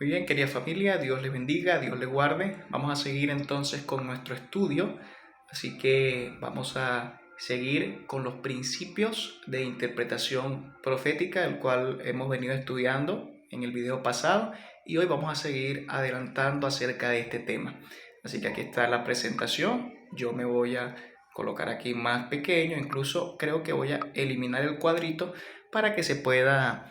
Muy bien, querida familia, Dios les bendiga, Dios les guarde. Vamos a seguir entonces con nuestro estudio, así que vamos a seguir con los principios de interpretación profética, el cual hemos venido estudiando en el video pasado, y hoy vamos a seguir adelantando acerca de este tema. Así que aquí está la presentación. Yo me voy a colocar aquí más pequeño, incluso creo que voy a eliminar el cuadrito para que se pueda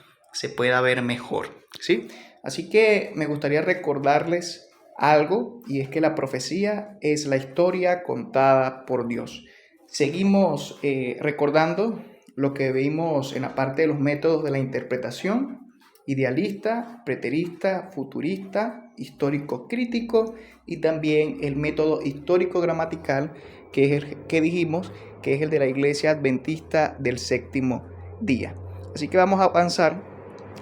ver mejor, ¿sí? Así que me gustaría recordarles algo, y es que la profecía es la historia contada por Dios. Seguimos recordando lo que vimos en la parte de los métodos de la interpretación: idealista, preterista, futurista, histórico crítico, y también el método histórico gramatical, que es el que dijimos que es el de la Iglesia Adventista del Séptimo Día. Así que vamos a avanzar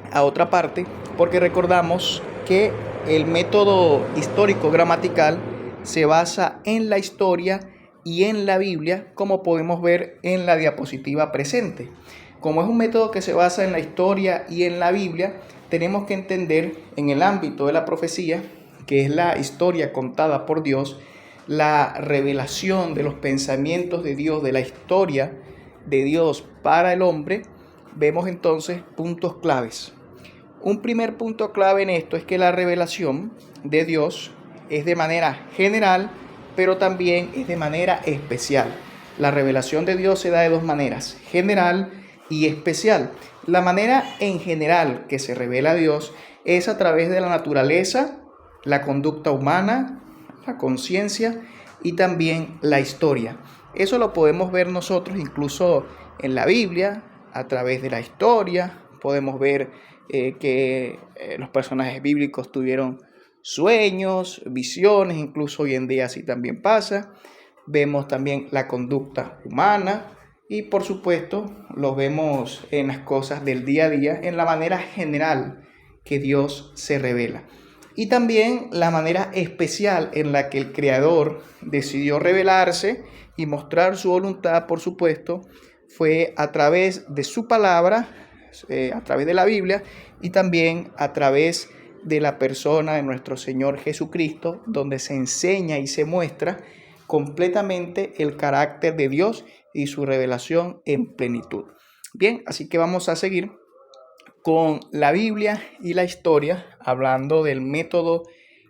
a otra parte, porque recordamos que el método histórico gramatical se basa en la historia y en la Biblia, como podemos ver en la diapositiva presente. Como es un método que se basa en la historia y en la Biblia, tenemos que entender en el ámbito de la profecía, que es la historia contada por Dios, la revelación de los pensamientos de Dios, de la historia de Dios para el hombre. Vemos entonces puntos claves. Un primer punto clave en esto es que la revelación de Dios es de manera general, pero también es de manera especial. La revelación de Dios se da de dos maneras: general y especial. La manera en general que se revela a Dios es a través de la naturaleza, la conducta humana, la conciencia y también la historia. Eso lo podemos ver nosotros incluso en la Biblia, a través de la historia. Podemos ver que los personajes bíblicos tuvieron sueños, visiones, incluso hoy en día así también pasa. Vemos también la conducta humana y por supuesto lo vemos en las cosas del día a día, en la manera general que Dios se revela. Y también la manera especial en la que el Creador decidió revelarse y mostrar su voluntad, por supuesto, fue a través de su palabra, a través de la Biblia, y también a través de la persona de nuestro Señor Jesucristo, donde se enseña y se muestra completamente el carácter de Dios y su revelación en plenitud. Bien, así que vamos a seguir con la Biblia y la historia, hablando del método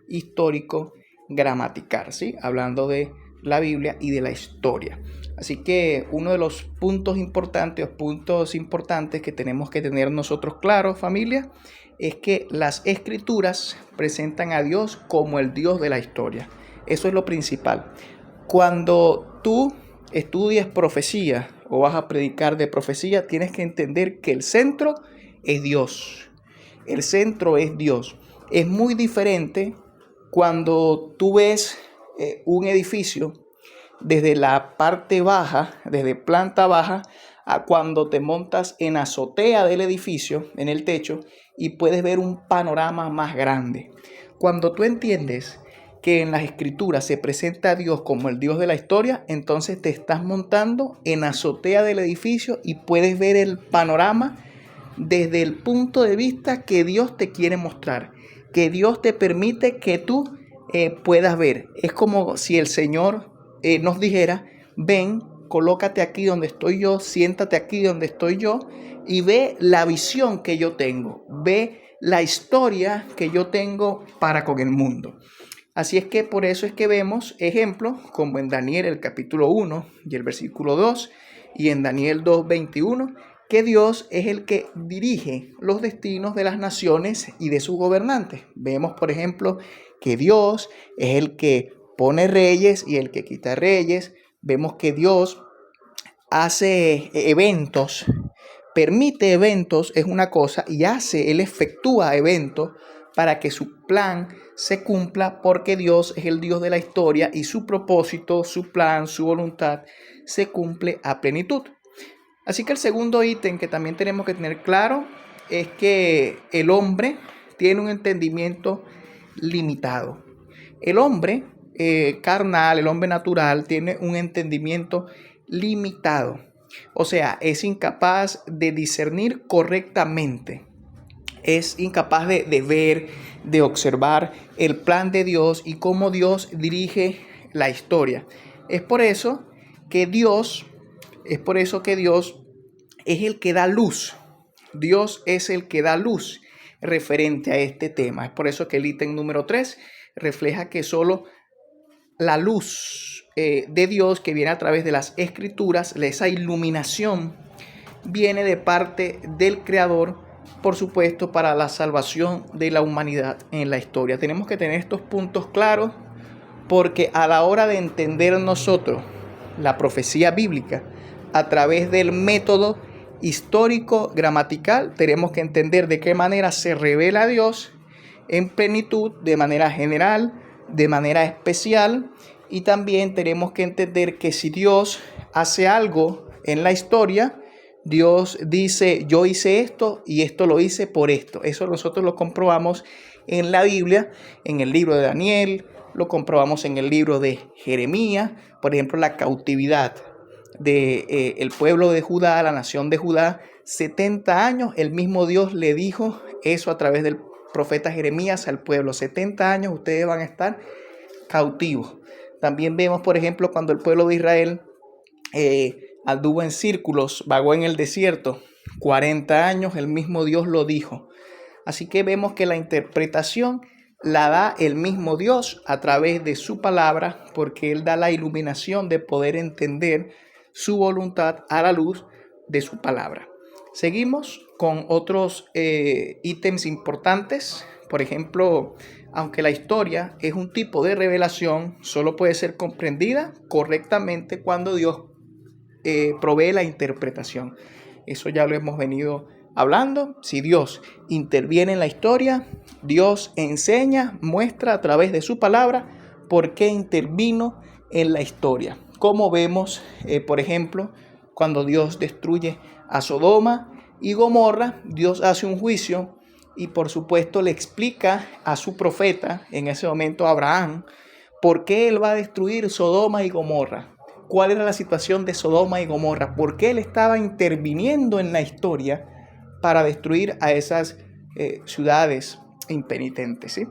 histórico gramatical, ¿sí? Hablando de la Biblia y de la historia. Así que uno de los puntos importantes que tenemos que tener nosotros claros, familia, es que las escrituras presentan a Dios como el Dios de la historia. Eso es lo principal. Cuando tú estudias profecía o vas a predicar de profecía, tienes que entender que el centro es Dios. El centro es Dios. Es muy diferente cuando tú ves un edificio desde la parte baja, desde planta baja, a cuando te montas en azotea del edificio, en el techo, y puedes ver un panorama más grande. Cuando tú entiendes que en las escrituras se presenta a Dios como el Dios de la historia, entonces te estás montando en azotea del edificio y puedes ver el panorama desde el punto de vista que Dios te quiere mostrar, que Dios te permite que tú puedas ver. Es como si el Señor nos dijera: ven, colócate aquí donde estoy yo, siéntate aquí donde estoy yo y ve la visión que yo tengo, ve la historia que yo tengo para con el mundo. Así es que por eso es que vemos ejemplos como en Daniel el capítulo 1 y el versículo 2 y en Daniel 2:21, que Dios es el que dirige los destinos de las naciones y de sus gobernantes. Vemos, por ejemplo, que Dios es el que pone reyes y el que quita reyes. Vemos que Dios hace eventos, permite eventos, es una cosa, y él efectúa eventos para que su plan se cumpla, porque Dios es el Dios de la historia y su propósito, su plan, su voluntad se cumple a plenitud. Así que el segundo ítem que también tenemos que tener claro es que el hombre tiene un entendimiento limitado. El hombre carnal, el hombre natural, tiene un entendimiento limitado. O sea, es incapaz de discernir correctamente es incapaz de ver, de observar el plan de Dios y cómo Dios dirige la historia. Es por eso que Dios es el que da luz. Dios es el que da luz referente a este tema. Es por eso que el ítem número 3 refleja que solo la luz de Dios que viene a través de las escrituras, esa iluminación, viene de parte del Creador, por supuesto, para la salvación de la humanidad en la historia. Tenemos que tener estos puntos claros porque a la hora de entender nosotros la profecía bíblica a través del método histórico gramatical, tenemos que entender de qué manera se revela a Dios en plenitud, de manera general, de manera especial, y también tenemos que entender que si Dios hace algo en la historia, Dios dice, yo hice esto y esto lo hice por esto. Eso nosotros lo comprobamos en la Biblia, en el libro de Daniel, lo comprobamos en el libro de Jeremías, por ejemplo, la cautividad del pueblo de Judá, la nación de Judá, 70 años, el mismo Dios le dijo eso a través del profeta Jeremías al pueblo, 70 años ustedes van a estar cautivos. También vemos, por ejemplo, cuando el pueblo de Israel anduvo en círculos, vagó en el desierto, 40 años, el mismo Dios lo dijo. Así que vemos que la interpretación la da el mismo Dios a través de su palabra, porque Él da la iluminación de poder entender su voluntad a la luz de su palabra. Seguimos con otros ítems importantes. Por ejemplo, aunque la historia es un tipo de revelación, solo puede ser comprendida correctamente cuando Dios provee la interpretación. Eso ya lo hemos venido hablando. Si Dios interviene en la historia, Dios enseña, muestra a través de su palabra por qué intervino en la historia. Como vemos, por ejemplo, cuando Dios destruye a Sodoma y Gomorra, Dios hace un juicio y por supuesto le explica a su profeta, en ese momento a Abraham, por qué él va a destruir Sodoma y Gomorra. ¿Cuál era la situación de Sodoma y Gomorra? ¿Por qué él estaba interviniendo en la historia para destruir a esas ciudades impenitentes? ¿Sí?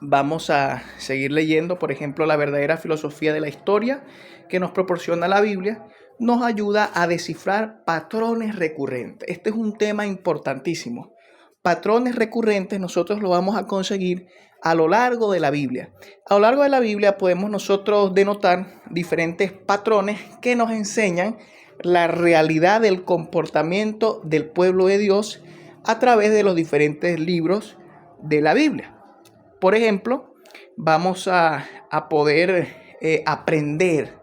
Vamos a seguir leyendo, por ejemplo, la verdadera filosofía de la historia que nos proporciona la Biblia. Nos ayuda a descifrar patrones recurrentes. Este es un tema importantísimo. Patrones recurrentes nosotros lo vamos a conseguir a lo largo de la Biblia. A lo largo de la Biblia podemos nosotros denotar diferentes patrones que nos enseñan la realidad del comportamiento del pueblo de Dios a través de los diferentes libros de la Biblia. Por ejemplo, vamos a poder aprender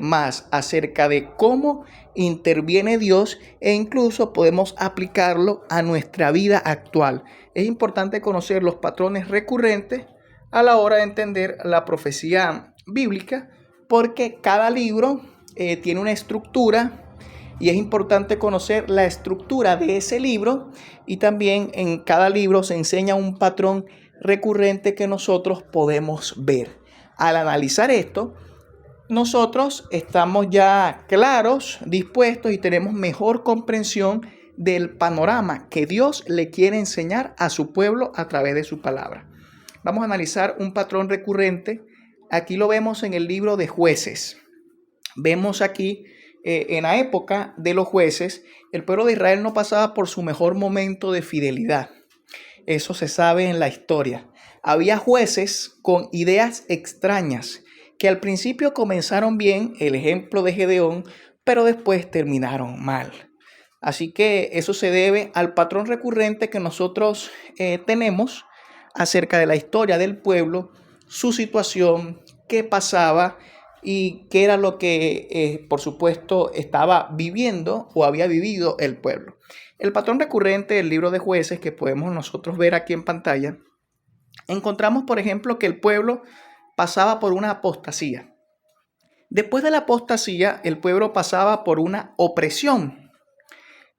más acerca de cómo interviene Dios e incluso podemos aplicarlo a nuestra vida actual. Es importante conocer los patrones recurrentes a la hora de entender la profecía bíblica porque cada libro tiene una estructura y es importante conocer la estructura de ese libro y también en cada libro se enseña un patrón recurrente que nosotros podemos ver. Al analizar esto, nosotros estamos ya claros, dispuestos y tenemos mejor comprensión del panorama que Dios le quiere enseñar a su pueblo a través de su palabra. Vamos a analizar un patrón recurrente. Aquí lo vemos en el libro de Jueces. Vemos aquí en la época de los jueces, el pueblo de Israel no pasaba por su mejor momento de fidelidad. Eso se sabe en la historia. Había jueces con ideas extrañas que al principio comenzaron bien, el ejemplo de Gedeón, pero después terminaron mal. Así que eso se debe al patrón recurrente que nosotros tenemos acerca de la historia del pueblo, su situación, qué pasaba y qué era lo que, por supuesto, estaba viviendo o había vivido el pueblo. El patrón recurrente del libro de Jueces que podemos nosotros ver aquí en pantalla, encontramos, por ejemplo, que el pueblo pasaba por una apostasía. Después de la apostasía, el pueblo pasaba por una opresión.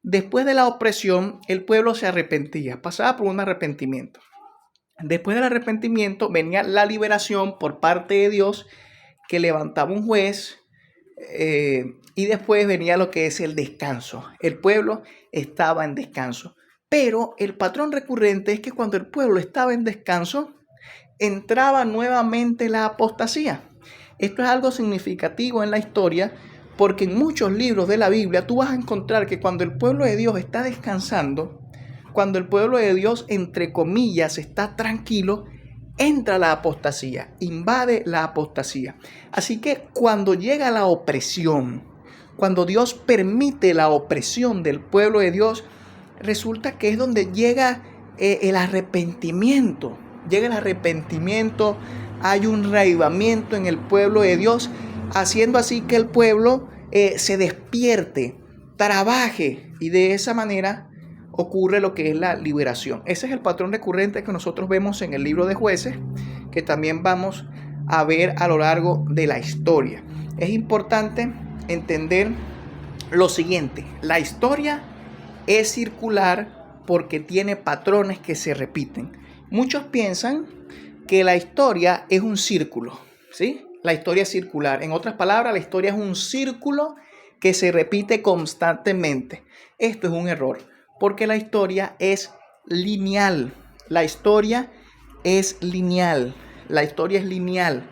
Después de la opresión, el pueblo se arrepentía, pasaba por un arrepentimiento. Después del arrepentimiento venía la liberación por parte de Dios que levantaba un juez y después venía lo que es el descanso. El pueblo estaba en descanso. Pero el patrón recurrente es que cuando el pueblo estaba en descanso, entraba nuevamente la apostasía. Esto es algo significativo en la historia, porque en muchos libros de la Biblia tú vas a encontrar que cuando el pueblo de Dios está descansando, cuando el pueblo de Dios, entre comillas, está tranquilo, entra la apostasía, invade la apostasía. Así que cuando llega la opresión, cuando Dios permite la opresión del pueblo de Dios, resulta que es donde llega el arrepentimiento. Llega el arrepentimiento, hay un reavivamiento en el pueblo de Dios, haciendo así que el pueblo se despierte, trabaje, y de esa manera ocurre lo que es la liberación. Ese es el patrón recurrente que nosotros vemos en el libro de Jueces, que también vamos a ver a lo largo de la historia. Es importante entender lo siguiente: la historia es circular porque tiene patrones que se repiten. Muchos piensan que la historia es un círculo, ¿sí? La historia es circular. En otras palabras, la historia es un círculo que se repite constantemente. Esto es un error, porque la historia es lineal. La historia es lineal. La historia es lineal.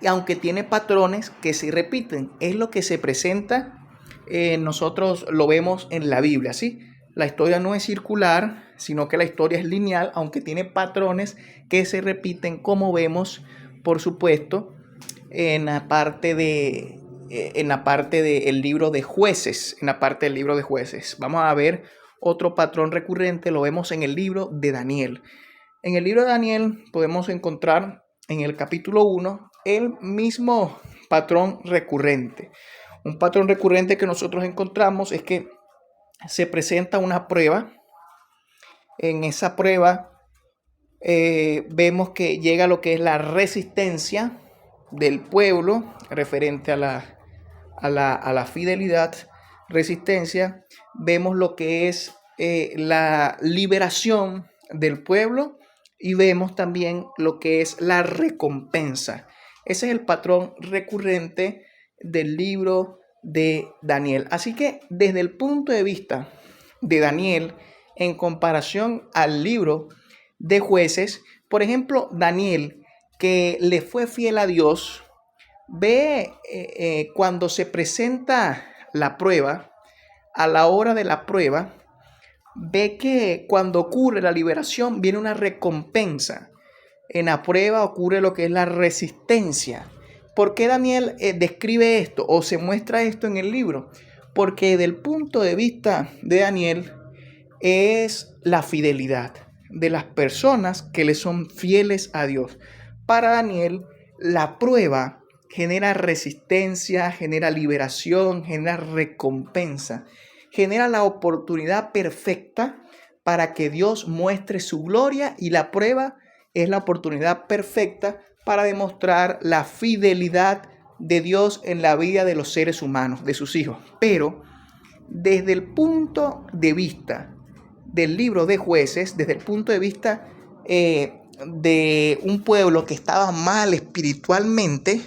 Y aunque tiene patrones que se repiten, es lo que se presenta, nosotros lo vemos en la Biblia, ¿sí? La historia no es circular, sino que la historia es lineal, aunque tiene patrones que se repiten, como vemos, por supuesto, en la parte del libro de Jueces. Vamos a ver otro patrón recurrente, lo vemos en el libro de Daniel. En el libro de Daniel podemos encontrar en el capítulo 1 el mismo patrón recurrente. Un patrón recurrente que nosotros encontramos es que se presenta una prueba. En esa prueba vemos que llega lo que es la resistencia del pueblo referente a la fidelidad, resistencia. Vemos lo que es la liberación del pueblo y vemos también lo que es la recompensa. Ese es el patrón recurrente del libro de Daniel. Así que desde el punto de vista de Daniel, en comparación al libro de Jueces, por ejemplo, Daniel, que le fue fiel a Dios, ve cuando se presenta la prueba, a la hora de la prueba, ve que cuando ocurre la liberación viene una recompensa. En la prueba ocurre lo que es la resistencia. ¿Por qué Daniel describe esto o se muestra esto en el libro? Porque desde el punto de vista de Daniel es la fidelidad de las personas que le son fieles a Dios. Para Daniel, la prueba genera resistencia, genera liberación, genera recompensa, genera la oportunidad perfecta para que Dios muestre su gloria, y la prueba es la oportunidad perfecta para demostrar la fidelidad de Dios en la vida de los seres humanos, de sus hijos. Pero desde el punto de vista del libro de Jueces, desde el punto de vista de un pueblo que estaba mal espiritualmente,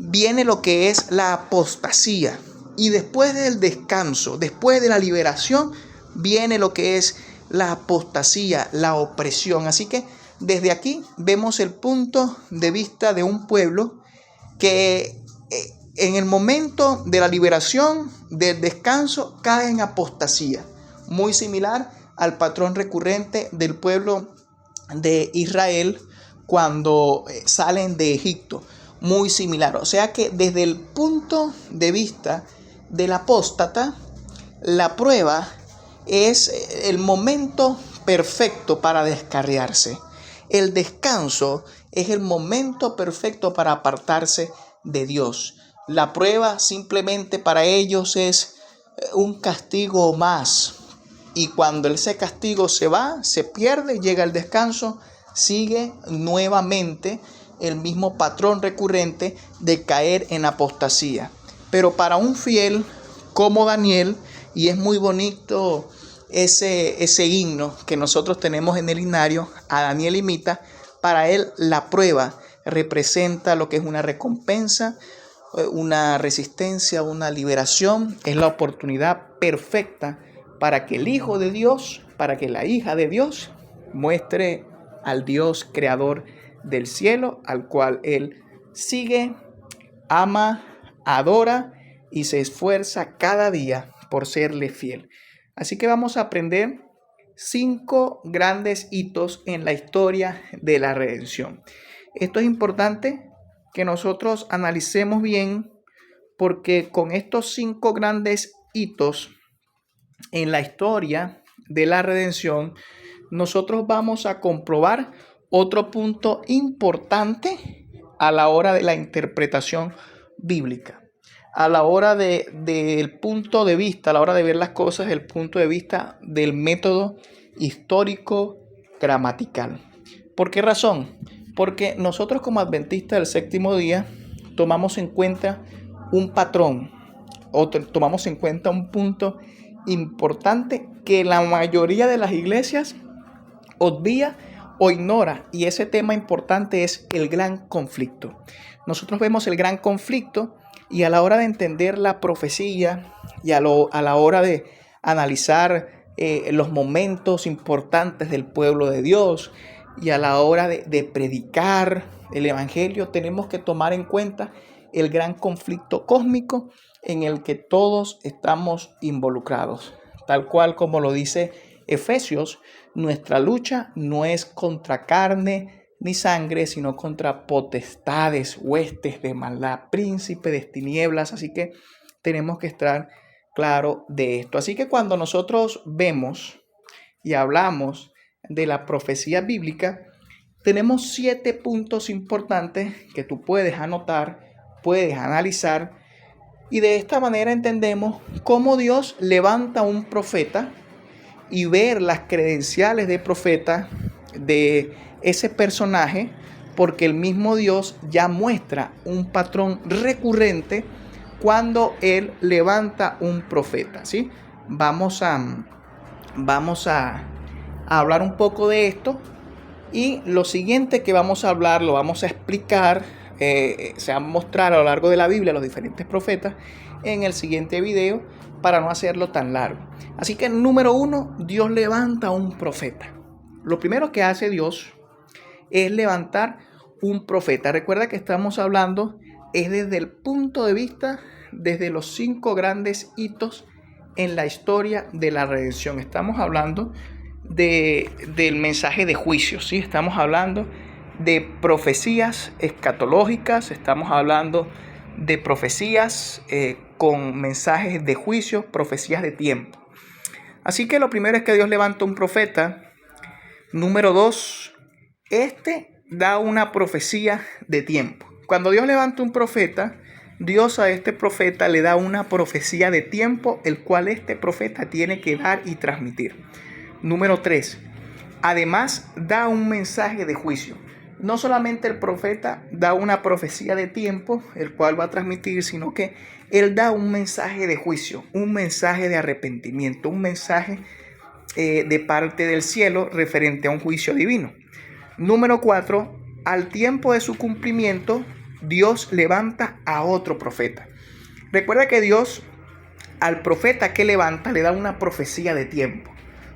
viene lo que es la apostasía. Y después del descanso, después de la liberación, viene lo que es la apostasía, la opresión. Así que desde aquí vemos el punto de vista de un pueblo que en el momento de la liberación, del descanso, cae en apostasía. Muy similar al patrón recurrente del pueblo de Israel cuando salen de Egipto. Muy similar. O sea que desde el punto de vista del apóstata, la prueba es el momento perfecto para descarriarse. El descanso es el momento perfecto para apartarse de Dios. La prueba simplemente para ellos es un castigo más. Y cuando ese castigo se va, se pierde, llega el descanso, sigue nuevamente el mismo patrón recurrente de caer en apostasía. Pero para un fiel como Daniel, y es muy bonito ese himno que nosotros tenemos en el himnario, a Daniel imita, para él la prueba representa lo que es una recompensa, una resistencia, una liberación. Es la oportunidad perfecta para que el Hijo de Dios para que la hija de Dios muestre al Dios creador del cielo, al cual él sigue, ama, adora y se esfuerza cada día por serle fiel. Así que vamos a aprender 5 grandes hitos en la historia de la redención. Esto es importante que nosotros analicemos bien, porque con estos 5 grandes hitos en la historia de la redención, nosotros vamos a comprobar otro punto importante a la hora de la interpretación bíblica, a la hora del punto de vista, a la hora de ver las cosas, el punto de vista del método histórico gramatical. ¿Por qué razón? Porque nosotros como adventistas del séptimo día tomamos en cuenta un patrón o tomamos en cuenta un punto importante que la mayoría de las iglesias obvia o ignora, y ese tema importante es el gran conflicto. Nosotros vemos el gran conflicto y a la hora de entender la profecía y a la hora de analizar los momentos importantes del pueblo de Dios y a la hora de predicar el evangelio, tenemos que tomar en cuenta el gran conflicto cósmico en el que todos estamos involucrados. Tal cual como lo dice Efesios, nuestra lucha no es contra carne ni sangre, sino contra potestades, huestes de maldad, príncipes de tinieblas. Así que tenemos que estar claro de esto. Así que cuando nosotros vemos y hablamos de la profecía bíblica, tenemos 7 puntos importantes que tú puedes anotar, puedes analizar, y de esta manera entendemos cómo Dios levanta un profeta y ver las credenciales de profeta de ese personaje, porque el mismo Dios ya muestra un patrón recurrente cuando Él levanta un profeta, ¿sí? Vamos a hablar un poco de esto, y lo siguiente que vamos a hablar, lo vamos a explicar, se va a mostrar a lo largo de la Biblia los diferentes profetas en el siguiente video para no hacerlo tan largo. Así que número 1, Dios levanta un profeta. Lo primero que hace Dios es levantar un profeta. Recuerda que estamos hablando es desde el punto de vista, desde los 5 grandes hitos en la historia de la redención. Estamos hablando del mensaje de juicio, ¿sí? Estamos hablando de profecías escatológicas, estamos hablando de profecías con mensajes de juicio, profecías de tiempo. Así que lo primero es que Dios levanta un profeta. Número 2, da una profecía de tiempo. Cuando Dios levanta un profeta, Dios a este profeta le da una profecía de tiempo, el cual este profeta tiene que dar y transmitir. Número 3, además da un mensaje de juicio. No solamente el profeta da una profecía de tiempo, el cual va a transmitir, sino que él da un mensaje de juicio, un mensaje de arrepentimiento, un mensaje de parte del cielo referente a un juicio divino. Número 4, al tiempo de su cumplimiento, Dios levanta a otro profeta. Recuerda que Dios al profeta que levanta le da una profecía de tiempo.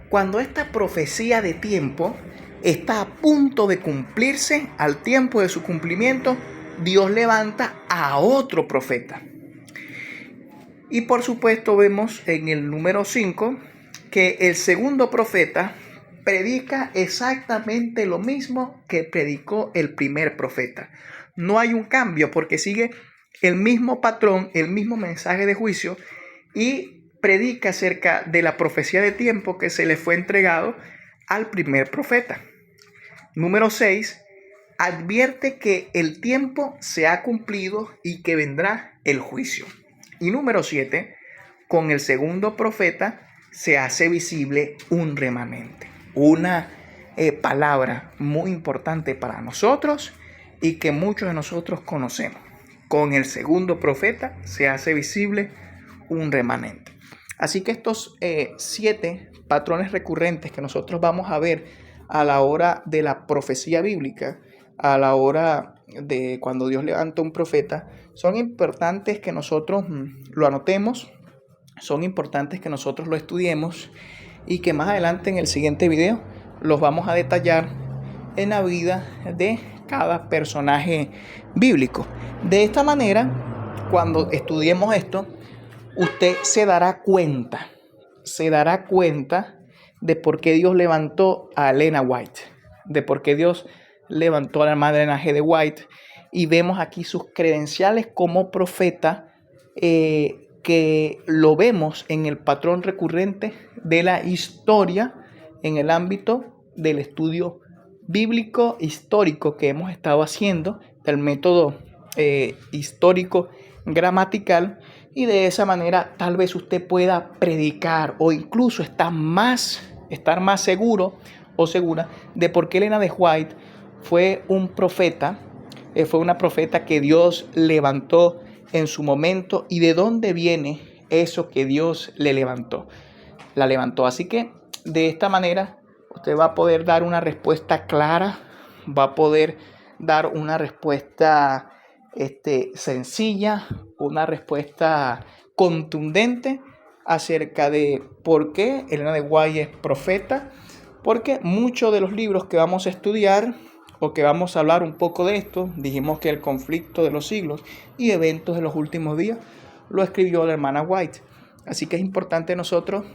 Cuando esta profecía de tiempo está a punto de cumplirse, al tiempo de su cumplimiento, Dios levanta a otro profeta. Y por supuesto vemos en el número 5 que el segundo profeta predica exactamente lo mismo que predicó el primer profeta. No hay un cambio porque sigue el mismo patrón, el mismo mensaje de juicio, y predica acerca de la profecía de tiempo que se le fue entregado al primer profeta. Número 6, advierte que el tiempo se ha cumplido y que vendrá el juicio. Y número 7, con el segundo profeta se hace visible un remanente. Una palabra muy importante para nosotros y que muchos de nosotros conocemos. Con el segundo profeta se hace visible un remanente. Así que estos 7 patrones recurrentes que nosotros vamos a ver a la hora de la profecía bíblica, a la hora de cuando Dios levanta un profeta, son importantes que nosotros lo anotemos, son importantes que nosotros lo estudiemos y que más adelante en el siguiente video los vamos a detallar en la vida de cada personaje bíblico. De esta manera, cuando estudiemos esto, usted se dará cuenta de por qué Dios levantó a Elena White, de por qué Dios levantó a la madre G. de White, y vemos aquí sus credenciales como profeta, que lo vemos en el patrón recurrente de la historia en el ámbito del estudio bíblico histórico que hemos estado haciendo, del método histórico gramatical, y de esa manera tal vez usted pueda predicar o incluso estar más seguro o segura de por qué Elena de White fue un profeta, fue una profeta que Dios levantó en su momento, y de dónde viene eso que Dios la levantó. Así que de esta manera usted va a poder dar una respuesta clara, va a poder dar una respuesta sencilla, una respuesta contundente acerca de por qué Elena de White es profeta, porque muchos de los libros que vamos a estudiar o que vamos a hablar un poco de esto, dijimos que el conflicto de los siglos y eventos de los últimos días lo escribió la hermana White. Así que es importante nosotros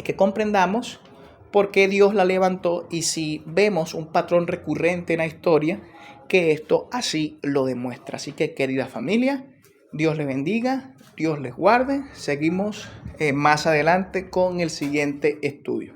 que comprendamos por qué Dios la levantó, y si vemos un patrón recurrente en la historia, que esto así lo demuestra. Así que, querida familia, Dios les bendiga, Dios les guarde. Seguimos más adelante con el siguiente estudio.